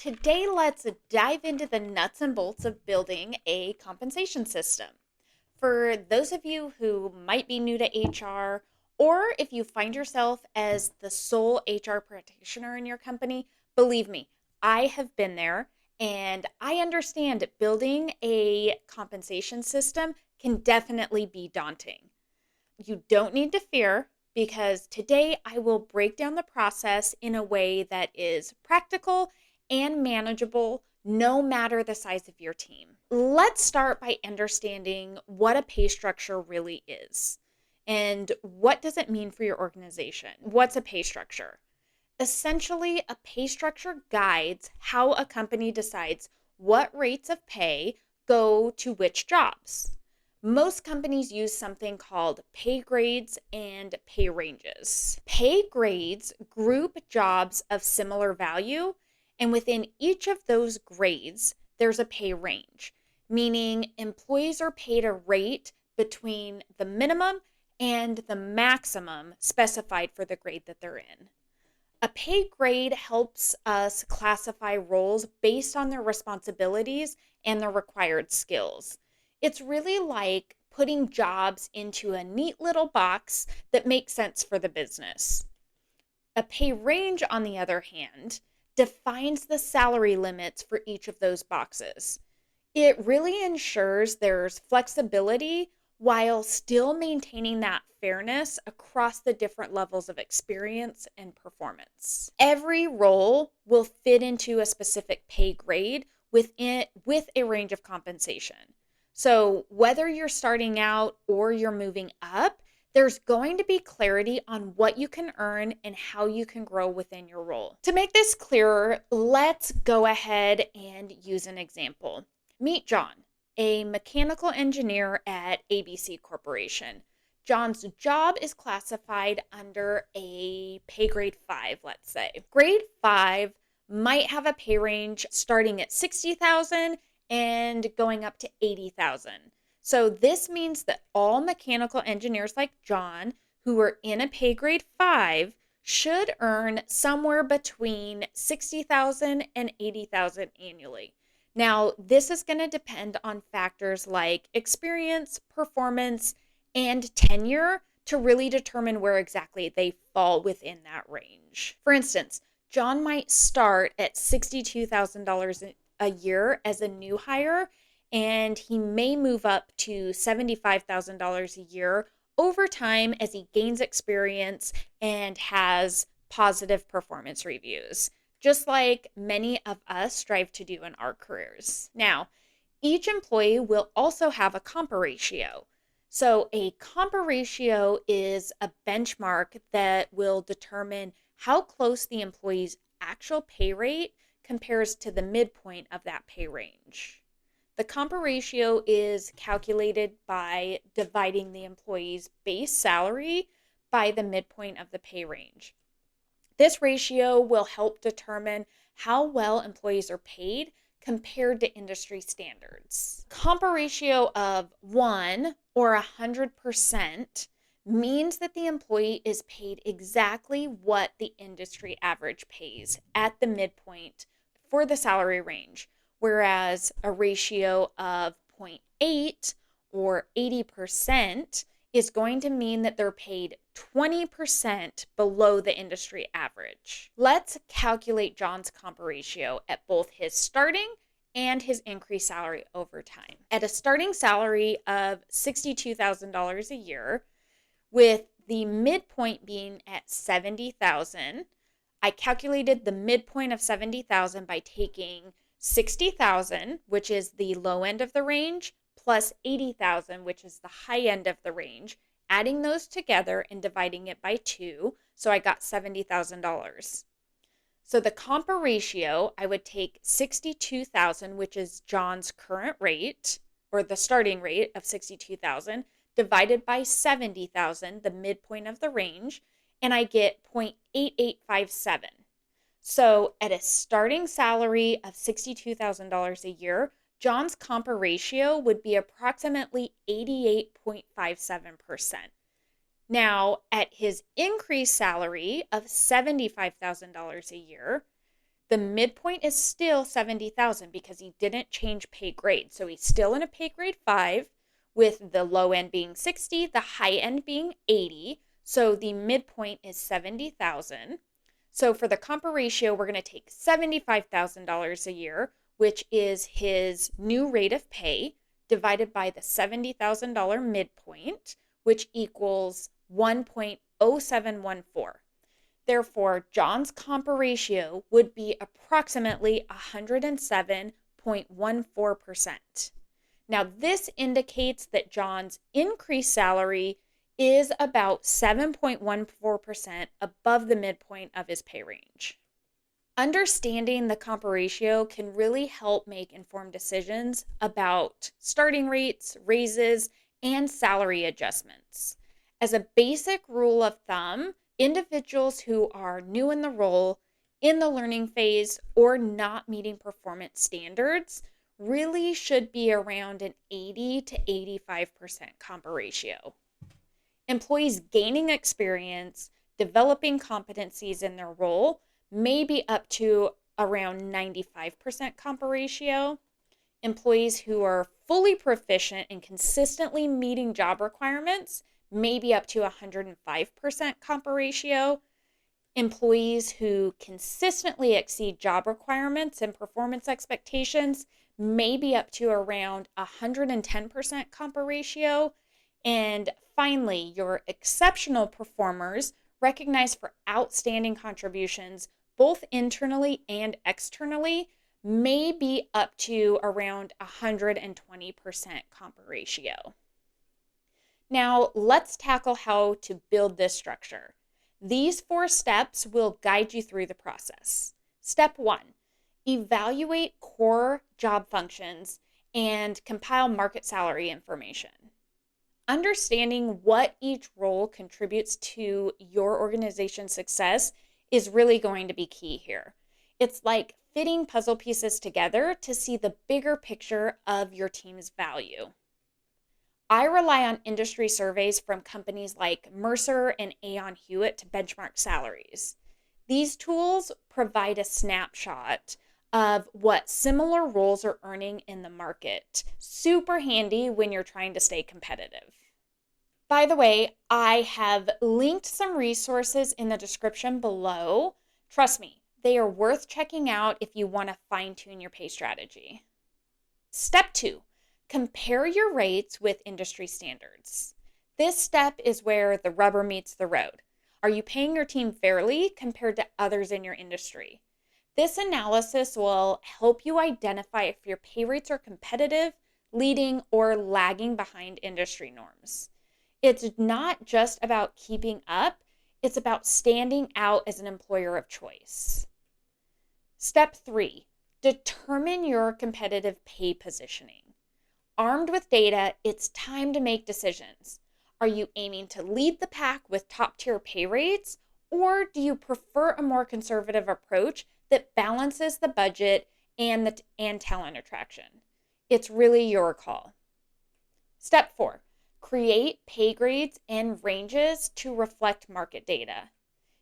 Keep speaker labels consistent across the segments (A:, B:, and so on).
A: Today, let's dive into the nuts and bolts of building a compensation system. For those of you who might be new to HR, or if you find yourself as the sole HR practitioner in your company, believe me, I have been there and I understand building a compensation system can definitely be daunting. You don't need to fear because today I will break down the process in a way that is practical and manageable no matter the size of your team. Let's start by understanding what a pay structure really is and what does it mean for your organization. What's a pay structure? Essentially, a pay structure guides how a company decides what rates of pay go to which jobs. Most companies use something called pay grades and pay ranges. Pay grades group jobs of similar value, and within each of those grades, there's a pay range, meaning employees are paid a rate between the minimum and the maximum specified for the grade that they're in. A pay grade helps us classify roles based on their responsibilities and their required skills. It's really like putting jobs into a neat little box that makes sense for the business. A pay range, on the other hand, defines the salary limits for each of those boxes. It really ensures there's flexibility while still maintaining that fairness across the different levels of experience and performance. Every role will fit into a specific pay grade with a range of compensation. So whether you're starting out or you're moving up, there's going to be clarity on what you can earn and how you can grow within your role. To make this clearer, let's go ahead and use an example. Meet John, a mechanical engineer at ABC Corporation. John's job is classified under a pay grade 5, let's say. Grade 5 might have a pay range starting at 60,000 and going up to 80,000. So this means that all mechanical engineers like John who are in a pay grade 5 should earn somewhere between 60,000 and 80,000 annually. Now, this is going to depend on factors like experience, performance, and tenure to really determine where exactly they fall within that range. For instance, John might start at $62,000 a year as a new hire, and he may move up to $75,000 a year over time as he gains experience and has positive performance reviews, just like many of us strive to do in our careers. Now, each employee will also have a CompaRatio. So, a CompaRatio is a benchmark that will determine how close the employee's actual pay rate compares to the midpoint of that pay range. The CompaRatio is calculated by dividing the employee's base salary by the midpoint of the pay range. This ratio will help determine how well employees are paid compared to industry standards. CompaRatio of 1 or 100% means that the employee is paid exactly what the industry average pays at the midpoint for the salary range, whereas a ratio of 0.8 or 80% is going to mean that they're paid 20% below the industry average. Let's calculate John's CompaRatio at both his starting and his increased salary over time. At a starting salary of $62,000 a year, with the midpoint being at $70,000, I calculated the midpoint of $70,000 by taking $60,000, which is the low end of the range, plus $80,000, which is the high end of the range, adding those together and dividing it by 2, so I got $70,000. So the CompaRatio, I would take 62,000, which is John's current rate, or the starting rate of 62,000, divided by 70,000, the midpoint of the range, and I get 0.8857. So at a starting salary of $62,000 a year, John's CompaRatio would be approximately 88.57%. Now, at his increased salary of $75,000 a year, The midpoint is still 70,000 because he didn't change pay grade. So he's still in a pay grade 5, with the low end being 60, the high end being 80. So the midpoint is 70,000. So for the CompaRatio, we're going to take $75,000 a year, which is his new rate of pay, divided by the $70,000 midpoint, which equals 1.0714. Therefore, John's CompaRatio would be approximately 107.14%. Now, this indicates that John's increased salary is about 7.14% above the midpoint of his pay range. Understanding the CompaRatio can really help make informed decisions about starting rates, raises, and salary adjustments. As a basic rule of thumb, individuals who are new in the role, in the learning phase, or not meeting performance standards really should be around an 80 to 85% CompaRatio. Employees gaining experience, developing competencies in their role may be up to around 95% CompaRatio. Employees who are fully proficient and consistently meeting job requirements may be up to 105% CompaRatio. Employees who consistently exceed job requirements and performance expectations may be up to around 110% CompaRatio. And finally, your exceptional performers, recognized for outstanding contributions both internally and externally, may be up to around 120% CompaRatio. Now, let's tackle how to build this structure. These 4 steps will guide you through the process. Step 1, evaluate core job functions and compile market salary information. Understanding what each role contributes to your organization's success is really going to be key here. It's like fitting puzzle pieces together to see the bigger picture of your team's value. I rely on industry surveys from companies like Mercer and Aon Hewitt to benchmark salaries. These tools provide a snapshot of what similar roles are earning in the market. Super handy when you're trying to stay competitive. By the way, I have linked some resources in the description below. Trust me, they are worth checking out if you want to fine-tune your pay strategy. Step 2, compare your rates with industry standards. This step is where the rubber meets the road. Are you paying your team fairly compared to others in your industry? This analysis will help you identify if your pay rates are competitive, leading, or lagging behind industry norms. It's not just about keeping up, it's about standing out as an employer of choice. Step 3, determine your competitive pay positioning. Armed with data, it's time to make decisions. Are you aiming to lead the pack with top-tier pay rates, or do you prefer a more conservative approach that balances the budget and talent attraction? It's really your call. Step 4, create pay grades and ranges to reflect market data.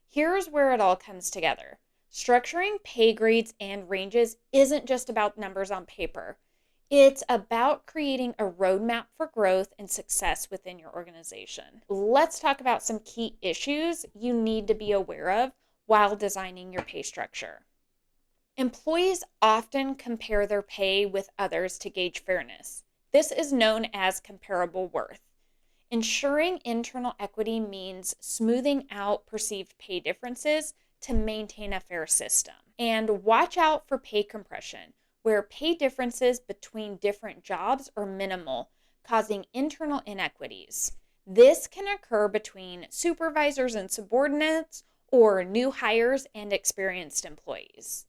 A: Here's where it all comes together. Structuring pay grades and ranges isn't just about numbers on paper. It's about creating a roadmap for growth and success within your organization. Let's talk about some key issues you need to be aware of while designing your pay structure. Employees often compare their pay with others to gauge fairness. This is known as comparable worth. Ensuring internal equity means smoothing out perceived pay differences to maintain a fair system. And watch out for pay compression, where pay differences between different jobs are minimal, causing internal inequities. This can occur between supervisors and subordinates, or new hires and experienced employees.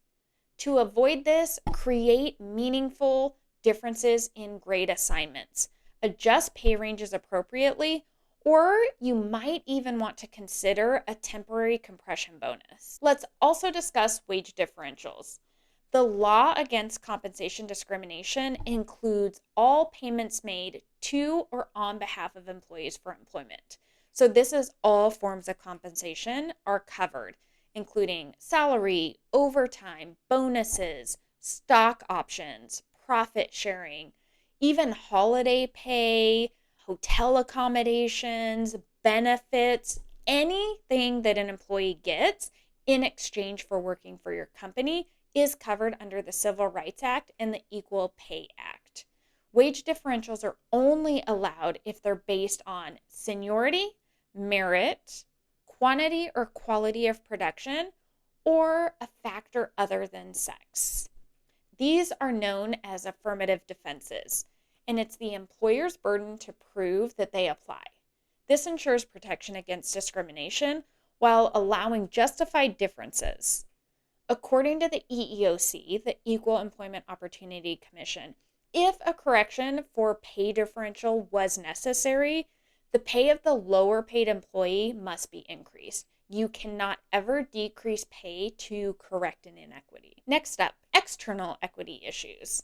A: To avoid this, create meaningful differences in grade assignments. Adjust pay ranges appropriately, or you might even want to consider a temporary compression bonus. Let's also discuss wage differentials. The law against compensation discrimination includes all payments made to or on behalf of employees for employment. So this is all forms of compensation are covered. including salary, overtime, bonuses, stock options, profit sharing, even holiday pay, hotel accommodations, benefits, anything that an employee gets in exchange for working for your company is covered under the Civil Rights Act and the Equal Pay Act. Wage differentials are only allowed if they're based on seniority, merit, quantity or quality of production, or a factor other than sex. These are known as affirmative defenses, and it's the employer's burden to prove that they apply. This ensures protection against discrimination while allowing justified differences. According to the EEOC, the Equal Employment Opportunity Commission, if a correction for pay differential was necessary, the pay of the lower paid employee must be increased. You cannot ever decrease pay to correct an inequity. Next up, external equity issues.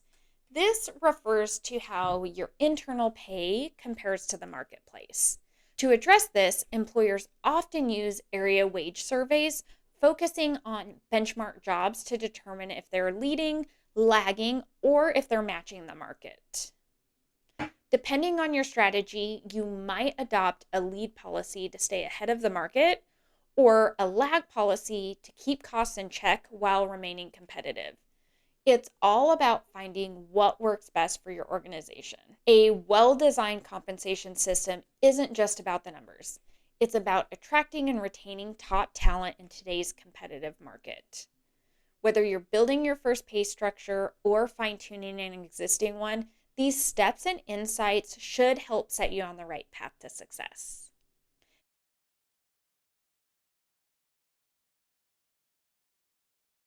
A: This refers to how your internal pay compares to the marketplace. To address this, employers often use area wage surveys focusing on benchmark jobs to determine if they're leading, lagging, or if they're matching the market. Depending on your strategy, you might adopt a lead policy to stay ahead of the market or a lag policy to keep costs in check while remaining competitive. It's all about finding what works best for your organization. A well-designed compensation system isn't just about the numbers. It's about attracting and retaining top talent in today's competitive market. Whether you're building your first pay structure or fine-tuning an existing one, these steps and insights should help set you on the right path to success.